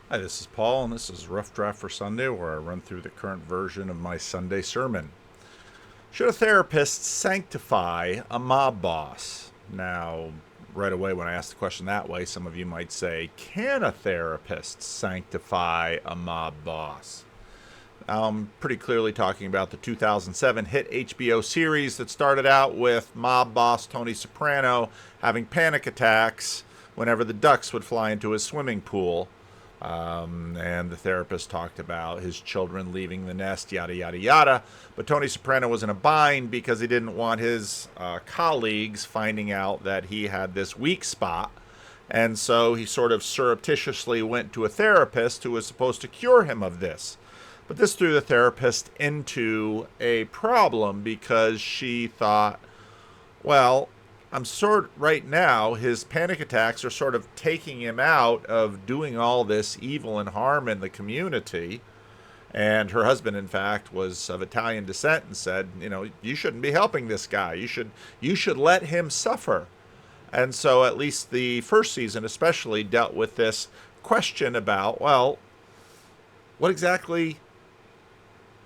Hi, this is Paul, and this is Rough Draft for Sunday, where I run through the current version of my Sunday sermon. Should a therapist sanctify a mob boss? Now, right away, when I ask the question that way, some of you might say, can a therapist sanctify a mob boss? I'm pretty clearly talking about the 2007 hit HBO series that started out with mob boss Tony Soprano having panic attacks whenever the ducks would fly into his swimming pool. And the therapist talked about his children leaving the nest, yada, yada, yada. But Tony Soprano was in a bind because he didn't want his colleagues finding out that he had this weak spot. And so he sort of surreptitiously went to a therapist who was supposed to cure him of this. But this threw the therapist into a problem because she thought, well, I'm sort right now, his panic attacks are sort of taking him out of doing all this evil and harm in the community. And her husband, in fact, was of Italian descent and said, you shouldn't be helping this guy. You should let him suffer. And so at least the first season especially dealt with this question about, well, what exactly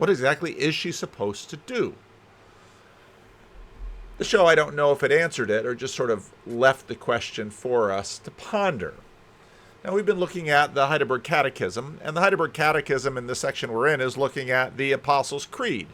is she supposed to do? The show, I don't know if it answered it or just sort of left the question for us to ponder. Now, we've been looking at the Heidelberg Catechism, and the Heidelberg Catechism in the section we're in is looking at the Apostles' Creed.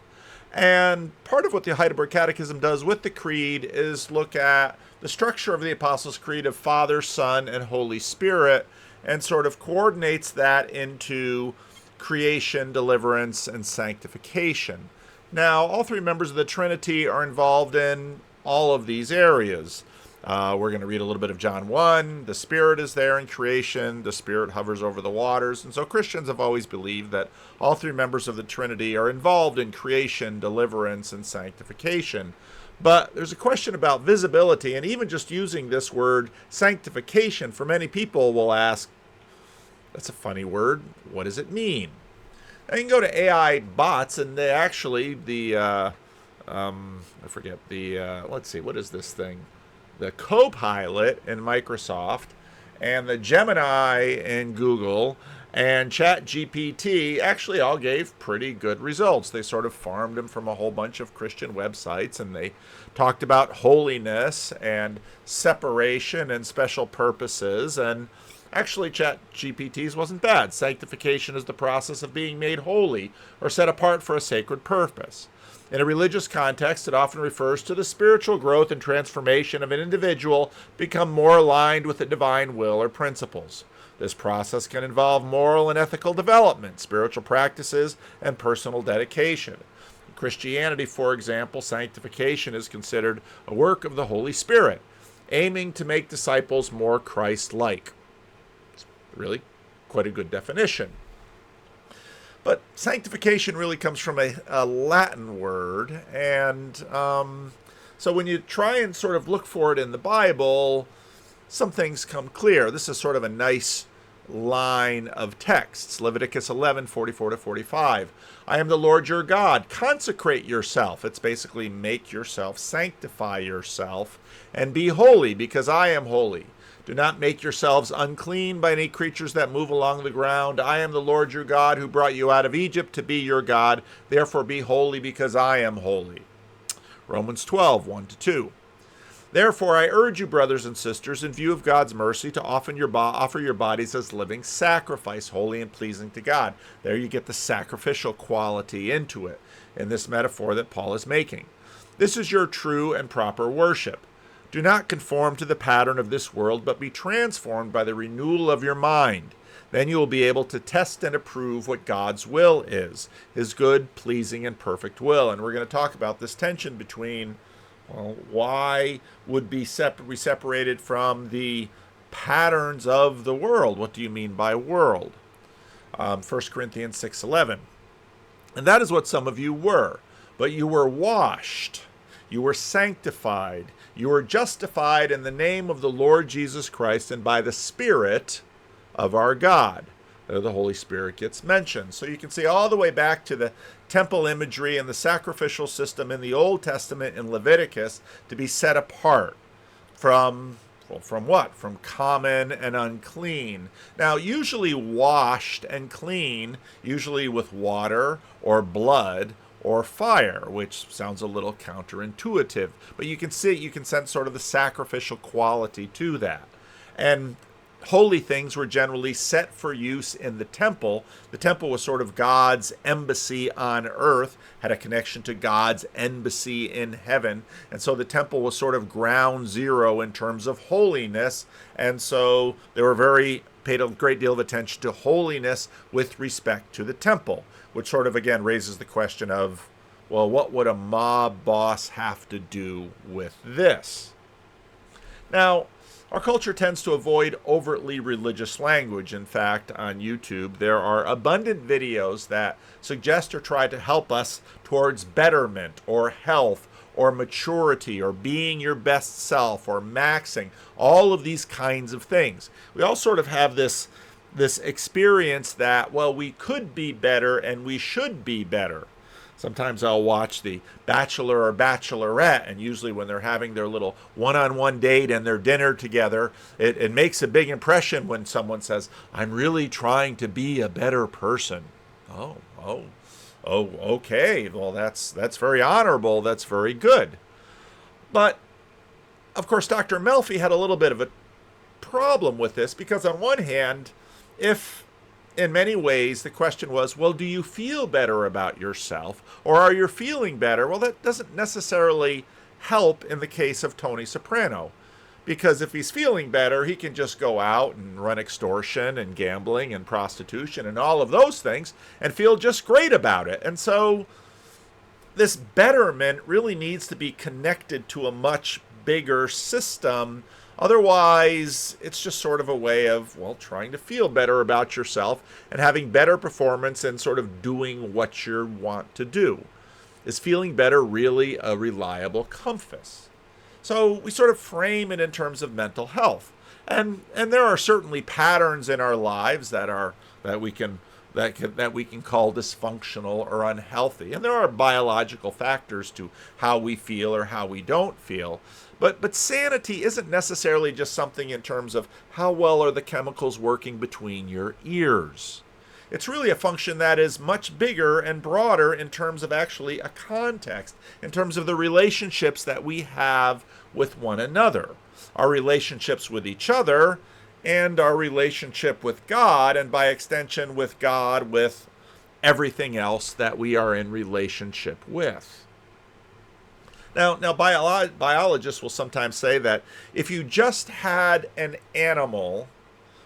And part of what the Heidelberg Catechism does with the Creed is look at the structure of the Apostles' Creed of Father, Son, and Holy Spirit, and sort of coordinates that into creation, deliverance, and sanctification. Now, all three members of the Trinity are involved in all of these areas. We're going to read a little bit of John 1. The Spirit is there in creation. The Spirit hovers over the waters. And so Christians have always believed that all three members of the Trinity are involved in creation, deliverance, and sanctification. But there's a question about visibility, and even just using this word sanctification, for many people will ask, that's a funny word. What does it mean? Now you can go to AI bots, and they actually, let's see, what is this thing? The Copilot in Microsoft, and the Gemini in Google, and ChatGPT actually all gave pretty good results. They sort of farmed them from a whole bunch of Christian websites, and they talked about holiness and separation and special purposes, and actually, ChatGPT's wasn't bad. Sanctification is the process of being made holy or set apart for a sacred purpose. In a religious context, it often refers to the spiritual growth and transformation of an individual become more aligned with the divine will or principles. This process can involve moral and ethical development, spiritual practices, and personal dedication. In Christianity, for example, sanctification is considered a work of the Holy Spirit, aiming to make disciples more Christ-like. Really quite a good definition. But sanctification really comes from a Latin word, and so when you try and sort of look for it in the Bible, some things come clear. This is sort of a nice line of texts. Leviticus 11:44-45. I am the Lord your God. Consecrate yourself. It's basically make yourself, sanctify yourself, and be holy because I am holy. Do not make yourselves unclean by any creatures that move along the ground. I am the Lord your God who brought you out of Egypt to be your God. Therefore be holy because I am holy. Romans 12:1-2. Therefore I urge you, brothers and sisters, in view of God's mercy, to offer your bodies as living sacrifice, holy and pleasing to God. There you get the sacrificial quality into it in this metaphor that Paul is making. This is your true and proper worship. Do not conform to the pattern of this world, but be transformed by the renewal of your mind. Then you will be able to test and approve what God's will is, his good, pleasing, and perfect will. And we're going to talk about this tension between, well, why would we be separated from the patterns of the world? What do you mean by world? 1 Corinthians 6:11. And that is what some of you were, but you were washed. You were sanctified. You were justified in the name of the Lord Jesus Christ and by the Spirit of our God. There the Holy Spirit gets mentioned. So you can see all the way back to the temple imagery and the sacrificial system in the Old Testament in Leviticus to be set apart from Well, from what? From common and unclean. Now, usually washed and clean, usually with water or blood or fire, which sounds a little counterintuitive. But you can see, you can sense sort of the sacrificial quality to that. And holy things were generally set for use in the temple. The temple was sort of God's embassy on earth, had a connection to God's embassy in heaven. And so the temple was sort of ground zero in terms of holiness. And so they were paid a great deal of attention to holiness with respect to the temple, which sort of, again, raises the question of, well, what would a mob boss have to do with this? Now, our culture tends to avoid overtly religious language. In fact, on YouTube, there are abundant videos that suggest or try to help us towards betterment or health or maturity or being your best self or maxing, all of these kinds of things. We all sort of have this experience that, well, we could be better and we should be better. Sometimes I'll watch The Bachelor or Bachelorette, and usually when they're having their little one-on-one date and their dinner together, it makes a big impression when someone says, I'm really trying to be a better person. Oh, okay. Well, that's very honorable. That's very good. But, of course, Dr. Melfi had a little bit of a problem with this because on one hand, if in many ways, the question was, well, do you feel better about yourself, or are you feeling better? Well, that doesn't necessarily help in the case of Tony Soprano, because if he's feeling better, he can just go out and run extortion and gambling and prostitution and all of those things and feel just great about it. And so this betterment really needs to be connected to a much bigger system. Otherwise, it's just sort of a way of, well, trying to feel better about yourself and having better performance and sort of doing what you want to do. Is feeling better really a reliable compass? So we sort of frame it in terms of mental health. And there are certainly patterns in our lives that we can call dysfunctional or unhealthy. And there are biological factors to how we feel or how we don't feel. But sanity isn't necessarily just something in terms of how well are the chemicals working between your ears. It's really a function that is much bigger and broader in terms of actually a context, in terms of the relationships that we have with one another, our relationships with each other, and our relationship with God, and by extension with God, with everything else that we are in relationship with. Now, biologists will sometimes say that if you just had an animal,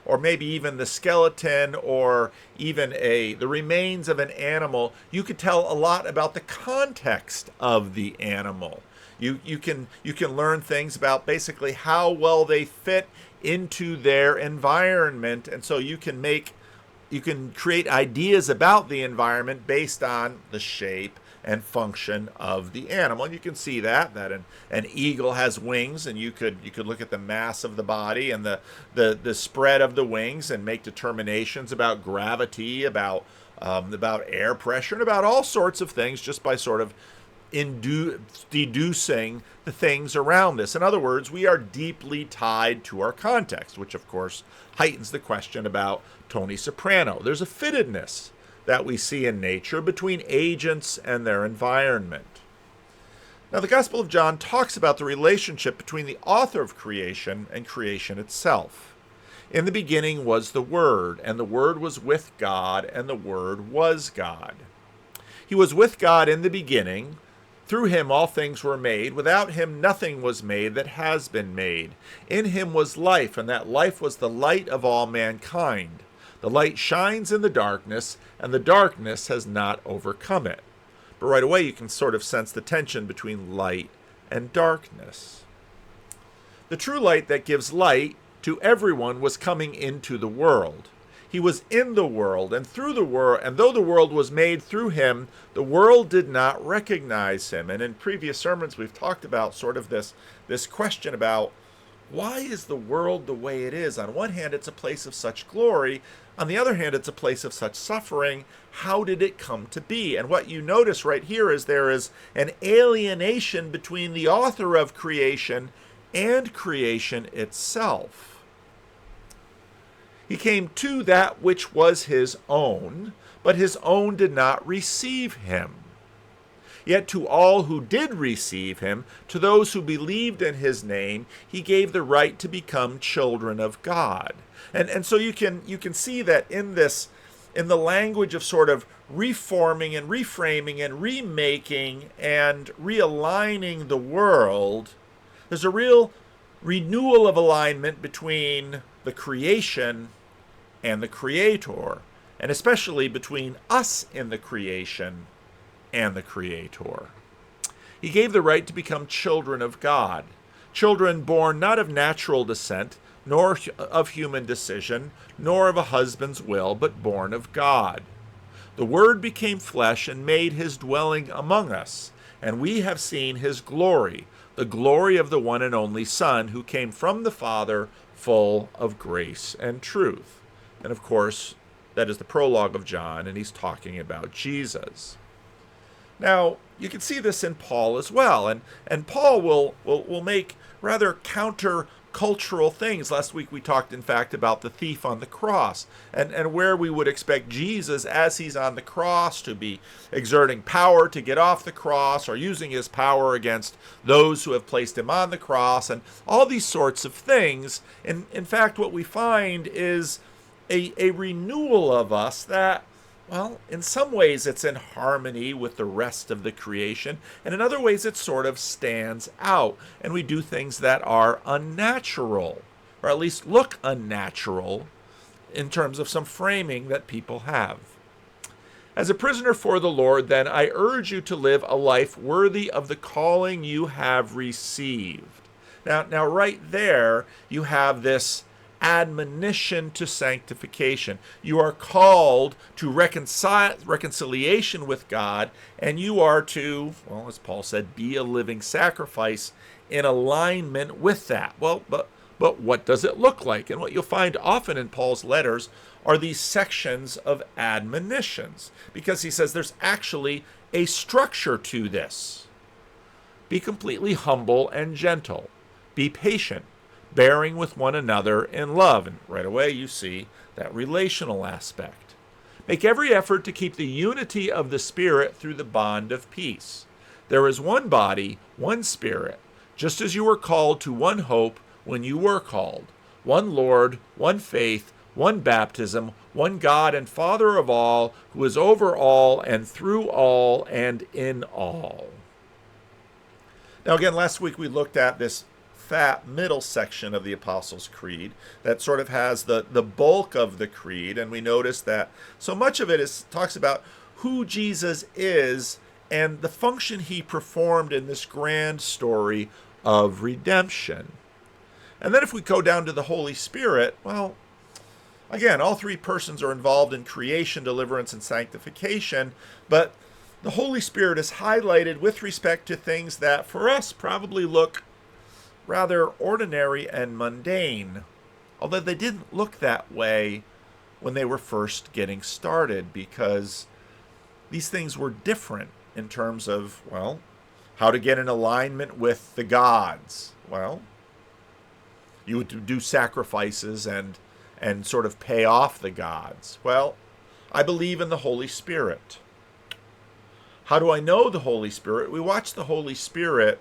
or maybe even the skeleton, or even the remains of an animal, you could tell a lot about the context of the animal. You can learn things about basically how well they fit into their environment, and so you can create ideas about the environment based on the shape and function of the animal. And you can see that an eagle has wings, and you could look at the mass of the body and the spread of the wings and make determinations about gravity, about air pressure, and about all sorts of things just by sort of deducing the things around this. In other words, we are deeply tied to our context, which of course heightens the question about Tony Soprano. There's a fittedness that we see in nature between agents and their environment. Now, the Gospel of John talks about the relationship between the author of creation and creation itself. In the beginning was the Word, and the Word was with God, and the Word was God. He was with God in the beginning. Through him all things were made. Without him nothing was made that has been made. In him was life, and that life was the light of all mankind. The light shines in the darkness, and the darkness has not overcome it. But right away you can sort of sense the tension between light and darkness. The true light that gives light to everyone was coming into the world. He was in the world and through the world, and though the world was made through him, the world did not recognize him. And in previous sermons we've talked about sort of this question about, why is the world the way it is? On one hand, it's a place of such glory. On the other hand, it's a place of such suffering. How did it come to be? And what you notice right here is there is an alienation between the author of creation and creation itself. He came to that which was his own, but his own did not receive him. Yet to all who did receive him, to those who believed in his name, he gave the right to become children of God. And so you can see that in the language of sort of reforming and reframing and remaking and realigning the world, there's a real renewal of alignment between the creation and the Creator, and especially between us in the creation and the Creator. He gave the right to become children of God, children born not of natural descent, nor of human decision, nor of a husband's will, but born of God. The Word became flesh and made his dwelling among us, and we have seen his glory, the glory of the one and only Son, who came from the Father, full of grace and truth. And of course, that is the prologue of John, and he's talking about Jesus. Now, you can see this in Paul as well, and Paul will make rather counter-cultural things. Last week we talked, in fact, about the thief on the cross, and where we would expect Jesus, as he's on the cross, to be exerting power to get off the cross, or using his power against those who have placed him on the cross, and all these sorts of things. In fact, what we find is a renewal of us that, well, in some ways it's in harmony with the rest of the creation, and in other ways it sort of stands out, and we do things that are unnatural, or at least look unnatural in terms of some framing that people have. As a prisoner for the Lord, then, I urge you to live a life worthy of the calling you have received. Now right there, you have this admonition to sanctification. You are called to reconciliation with God, and you are to, well, as Paul said, be a living sacrifice in alignment with that. Well, but what does it look like? And what you'll find often in Paul's letters are these sections of admonitions, because he says there's actually a structure to this. Be completely humble and gentle. Be patient, bearing with one another in love. And right away you see that relational aspect. Make every effort to keep the unity of the Spirit through the bond of peace. There is one body, one Spirit, just as you were called to one hope when you were called, one Lord, one faith, one baptism, one God and Father of all, who is over all and through all and in all. Now again, last week we looked at this fat middle section of the Apostles' Creed that sort of has the bulk of the creed, and we noticed that so much of it talks about who Jesus is and the function he performed in this grand story of redemption. And then if we go down to the Holy Spirit, well, again, all three persons are involved in creation, deliverance, and sanctification, but the Holy Spirit is highlighted with respect to things that for us probably look rather ordinary and mundane, although they didn't look that way when they were first getting started, because these things were different in terms of, well, how to get in alignment with the gods. Well, you would do sacrifices and sort of pay off the gods. Well, I believe in the Holy Spirit. How do I know the Holy Spirit? We watch the Holy Spirit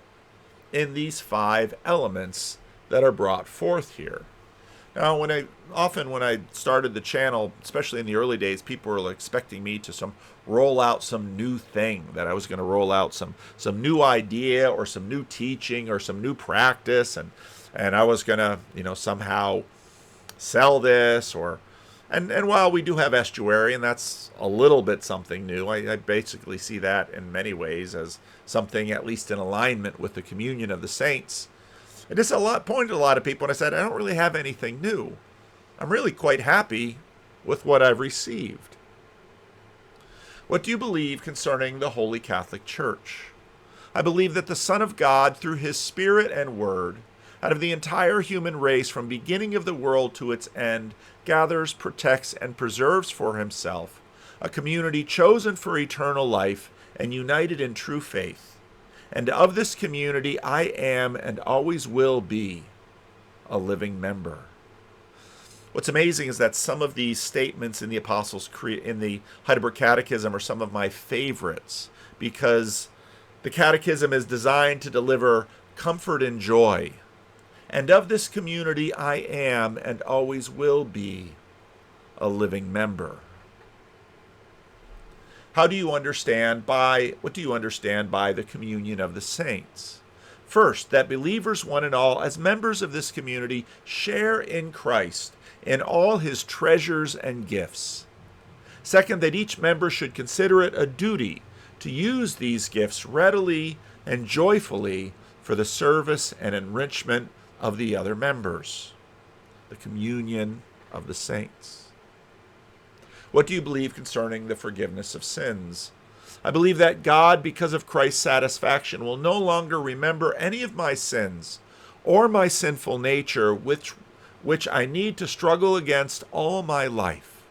in these 5 elements that are brought forth here. Now, when I started the channel, especially in the early days, people were expecting me to roll out some new thing, that I was going to roll out some new idea or some new teaching or some new practice, and I was going to, somehow sell this, and while we do have estuary, and that's a little bit something new, I basically see that in many ways as something at least in alignment with the communion of the saints. And this pointed to a lot of people when I said, I don't really have anything new. I'm really quite happy with what I've received. What do you believe concerning the Holy Catholic Church? I believe that the Son of God, through his Spirit and Word, out of the entire human race from beginning of the world to its end, gathers, protects, and preserves for himself a community chosen for eternal life and united in true faith. And of this community I am and always will be a living member. What's amazing is that some of these statements in the Apostles' Creed, in the Heidelberg Catechism, are some of my favorites, because the Catechism is designed to deliver comfort and joy. And of this community I am and always will be a living member. What do you understand by the communion of the saints? First, that believers one and all, as members of this community, share in Christ in all his treasures and gifts. Second, that each member should consider it a duty to use these gifts readily and joyfully for the service and enrichment of the other members. The communion of the saints. What do you believe concerning the forgiveness of sins? I believe that God, because of Christ's satisfaction, will no longer remember any of my sins or my sinful nature, which I need to struggle against all my life.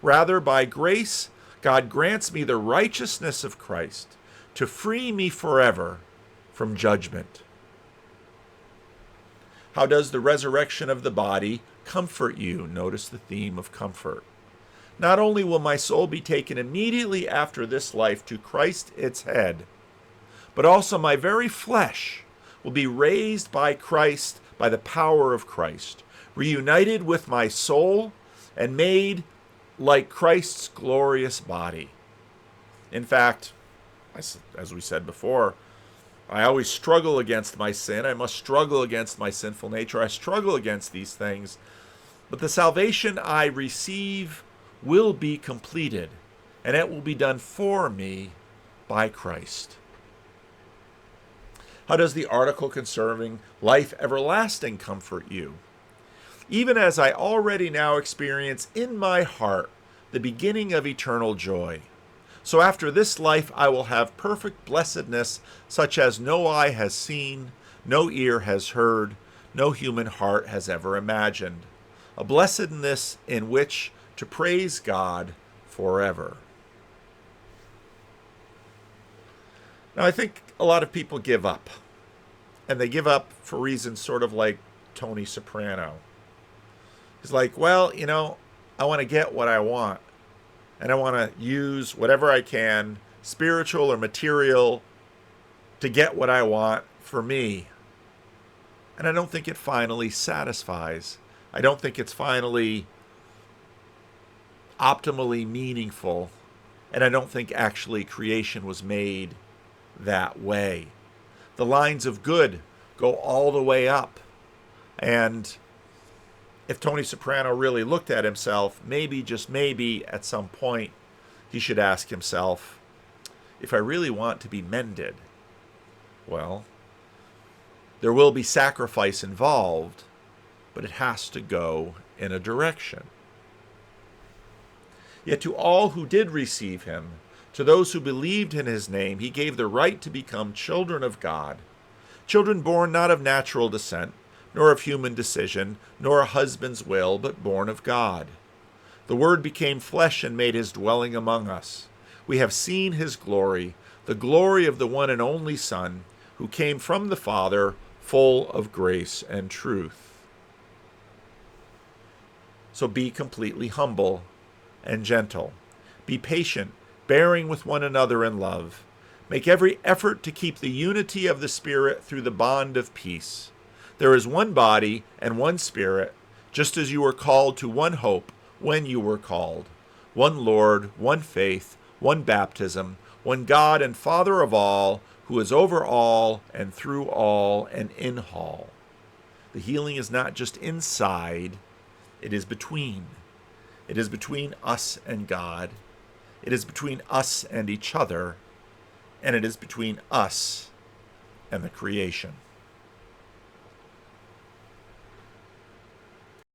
Rather, by grace, God grants me the righteousness of Christ to free me forever from judgment. How does the resurrection of the body comfort you? Notice the theme of comfort. Not only will my soul be taken immediately after this life to Christ its head, but also my very flesh will be raised by Christ, by the power of Christ, reunited with my soul and made like Christ's glorious body. In fact, as we said before, I always struggle against my sin. I must struggle against my sinful nature. I struggle against these things. But the salvation I receive will be completed, and it will be done for me by Christ. How does the article concerning life everlasting comfort you? Even as I already now experience in my heart the beginning of eternal joy. So after this life I will have perfect blessedness, such as no eye has seen, no ear has heard, no human heart has ever imagined. A blessedness in which to praise God forever. Now, I think a lot of people give up. And they give up for reasons sort of like Tony Soprano. He's like, well, I want to get what I want. And I want to use whatever I can, spiritual or material, to get what I want for me. And I don't think it finally satisfies. I don't think it's finally optimally meaningful, and I don't think actually creation was made that way. The lines of good go all the way up, and if Tony Soprano really looked at himself, maybe, just maybe, at some point, he should ask himself, if I really want to be mended, well, there will be sacrifice involved, but it has to go in a direction. Yet to all who did receive him, to those who believed in his name, he gave the right to become children of God, children born not of natural descent, nor of human decision, nor a husband's will, but born of God. The Word became flesh and made his dwelling among us. We have seen his glory, the glory of the one and only Son, who came from the Father, full of grace and truth. So be completely humble and gentle. Be patient, bearing with one another in love. Make every effort to keep the unity of the Spirit through the bond of peace. There is one body and one Spirit, just as you were called to one hope when you were called. One Lord, one faith, one baptism, one God and Father of all, who is over all and through all and in all. The healing is not just inside, it is between. It is between us and God. It is between us and each other. And it is between us and the creation.